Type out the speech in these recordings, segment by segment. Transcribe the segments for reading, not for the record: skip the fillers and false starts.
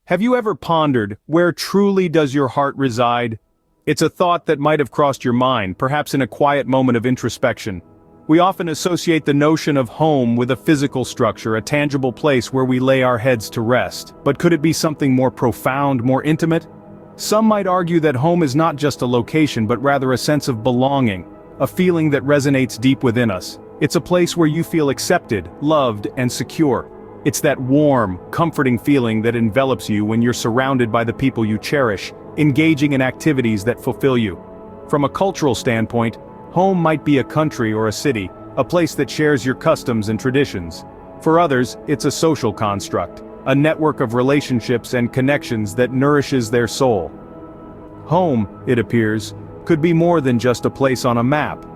Have you ever pondered, where truly does your heart reside? It's a thought that might have crossed your mind, perhaps in a quiet moment of introspection. We often associate the notion of home with a physical structure, a tangible place where we lay our heads to rest. But could it be something more profound, more intimate? Some might argue that home is not just a location but rather a sense of belonging, a feeling that resonates deep within us. It's a place where you feel accepted, loved, and secure. It's that warm, comforting feeling that envelops you when you're surrounded by the people you cherish, engaging in activities that fulfill you. From a cultural standpoint, home might be a country or a city, a place that shares your customs and traditions. For others, it's a social construct, a network of relationships and connections that nourishes their soul. Home, it appears, could be more than just a place on a map.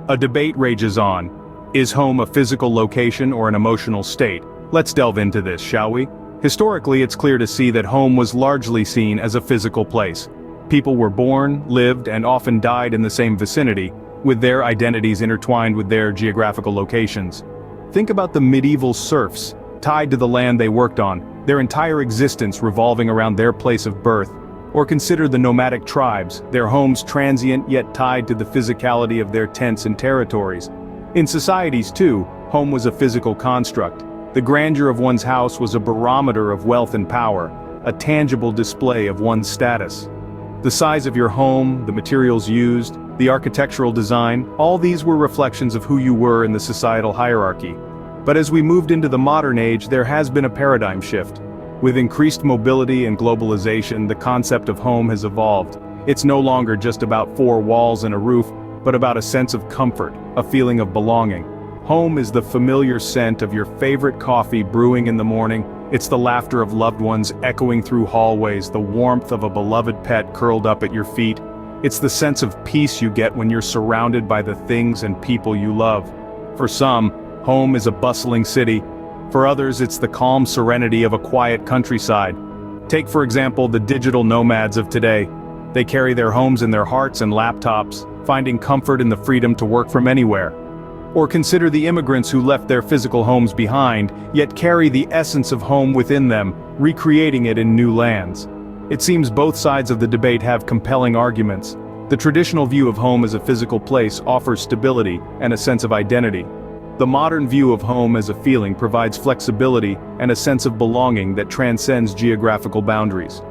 A debate rages on. Is home a physical location or an emotional state? Let's delve into this, shall we? Historically, it's clear to see that home was largely seen as a physical place. People were born, lived, and often died in the same vicinity, with their identities intertwined with their geographical locations. Think about the medieval serfs, tied to the land they worked on, their entire existence revolving around their place of birth. Or consider the nomadic tribes, their homes transient yet tied to the physicality of their tents and territories. In societies too, home was a physical construct. The grandeur of one's house was a barometer of wealth and power, a tangible display of one's status. The size of your home, the materials used, the architectural design, all these were reflections of who you were in the societal hierarchy. But as we moved into the modern age, there has been a paradigm shift. With increased mobility and globalization, the concept of home has evolved. It's no longer just about four walls and a roof, but about a sense of comfort, a feeling of belonging. Home is the familiar scent of your favorite coffee brewing in the morning. It's the laughter of loved ones echoing through hallways, the warmth of a beloved pet curled up at your feet. It's the sense of peace you get when you're surrounded by the things and people you love. For some, home is a bustling city. For others, it's the calm serenity of a quiet countryside. Take, for example, the digital nomads of today. They carry their homes in their hearts and laptops, finding comfort in the freedom to work from anywhere. Or consider the immigrants who left their physical homes behind, yet carry the essence of home within them, recreating it in new lands. It seems both sides of the debate have compelling arguments. The traditional view of home as a physical place offers stability and a sense of identity. The modern view of home as a feeling provides flexibility and a sense of belonging that transcends geographical boundaries.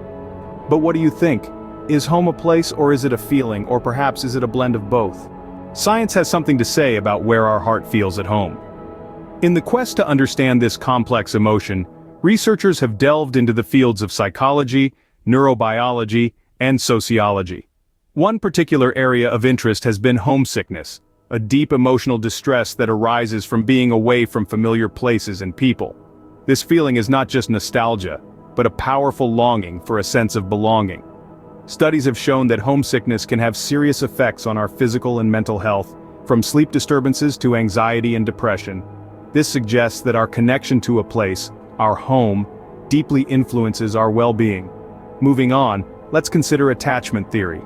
But what do you think? Is home a place, or is it a feeling, or perhaps is it a blend of both? Science has something to say about where our heart feels at home. In the quest to understand this complex emotion, researchers have delved into the fields of psychology, neurobiology, and sociology. One particular area of interest has been homesickness, a deep emotional distress that arises from being away from familiar places and people. This feeling is not just nostalgia, but a powerful longing for a sense of belonging. Studies have shown that homesickness can have serious effects on our physical and mental health, from sleep disturbances to anxiety and depression. This suggests that our connection to a place, our home, deeply influences our well-being. Moving on, let's consider attachment theory.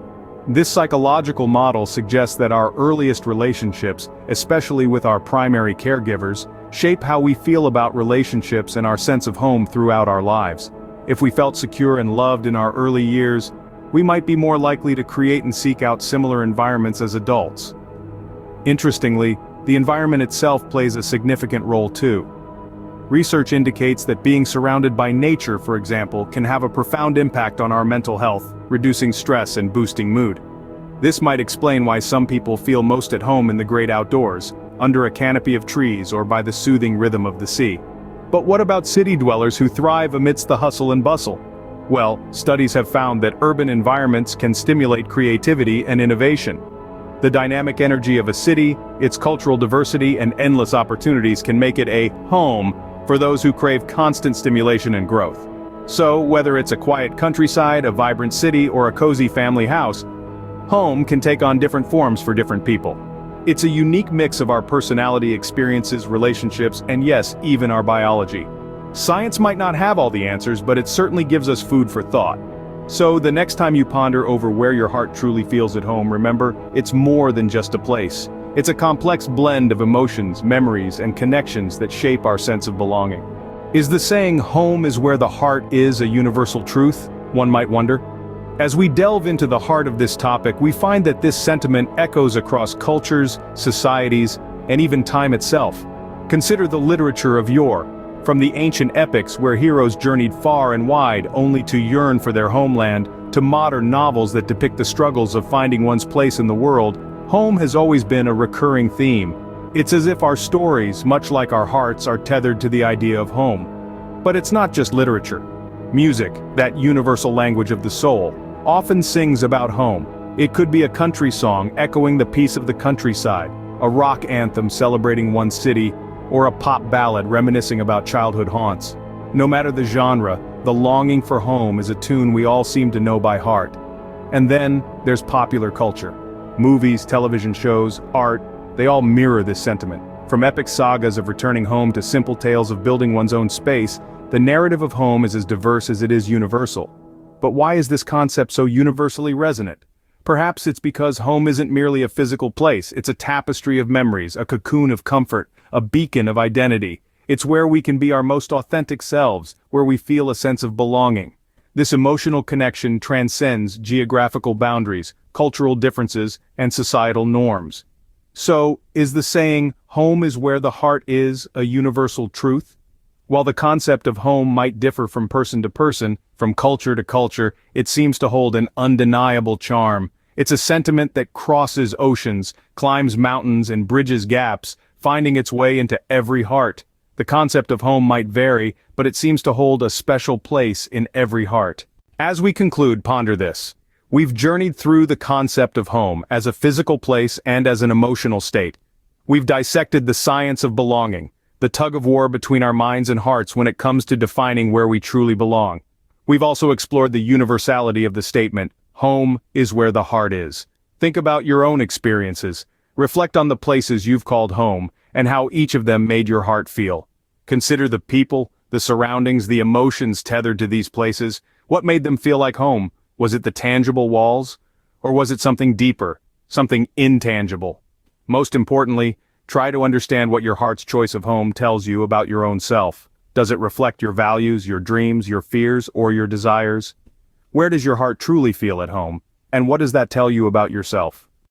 This psychological model suggests that our earliest relationships, especially with our primary caregivers, shape how we feel about relationships and our sense of home throughout our lives. If we felt secure and loved in our early years, we might be more likely to create and seek out similar environments as adults. Interestingly, the environment itself plays a significant role too. Research indicates that being surrounded by nature, for example, can have a profound impact on our mental health, reducing stress and boosting mood. This might explain why some people feel most at home in the great outdoors, under a canopy of trees or by the soothing rhythm of the sea. But what about city dwellers who thrive amidst the hustle and bustle? Well, studies have found that urban environments can stimulate creativity and innovation. The dynamic energy of a city, its cultural diversity, and endless opportunities can make it a home for those who crave constant stimulation and growth. So, whether it's a quiet countryside, a vibrant city, or a cozy family house, home can take on different forms for different people. It's a unique mix of our personality, experiences, relationships, and yes, even our biology. Science might not have all the answers, but it certainly gives us food for thought. So the next time you ponder over where your heart truly feels at home, remember, it's more than just a place. It's a complex blend of emotions, memories, and connections that shape our sense of belonging. Is the saying "home is where the heart is" a universal truth, one might wonder? As we delve into the heart of this topic, we find that this sentiment echoes across cultures, societies, and even time itself. Consider the literature of yore. From the ancient epics where heroes journeyed far and wide only to yearn for their homeland, to modern novels that depict the struggles of finding one's place in the world, home has always been a recurring theme. It's as if our stories, much like our hearts, are tethered to the idea of home. But it's not just literature. Music, that universal language of the soul, often sings about home. It could be a country song echoing the peace of the countryside, a rock anthem celebrating one's city, or a pop ballad reminiscing about childhood haunts. No matter the genre, the longing for home is a tune we all seem to know by heart. And then, there's popular culture. Movies, television shows, art, they all mirror this sentiment. From epic sagas of returning home to simple tales of building one's own space, the narrative of home is as diverse as it is universal. But why is this concept so universally resonant? Perhaps it's because home isn't merely a physical place, it's a tapestry of memories, a cocoon of comfort, a beacon of identity. It's where we can be our most authentic selves, where we feel a sense of belonging. This emotional connection transcends geographical boundaries, cultural differences, and societal norms. So, is the saying, "home is where the heart is," a universal truth? While the concept of home might differ from person to person, from culture to culture, it seems to hold an undeniable charm. It's a sentiment that crosses oceans, climbs mountains, and bridges gaps, finding its way into every heart. The concept of home might vary, but it seems to hold a special place in every heart. As we conclude, ponder this. We've journeyed through the concept of home as a physical place and as an emotional state. We've dissected the science of belonging, the tug-of-war between our minds and hearts when it comes to defining where we truly belong. We've also explored the universality of the statement, "home is where the heart is." Think about your own experiences. Reflect on the places you've called home, and how each of them made your heart feel. Consider the people, the surroundings, the emotions tethered to these places. What made them feel like home? Was it the tangible walls? Or was it something deeper, something intangible? Most importantly, try to understand what your heart's choice of home tells you about your own self. Does it reflect your values, your dreams, your fears, or your desires? Where does your heart truly feel at home? And what does that tell you about yourself?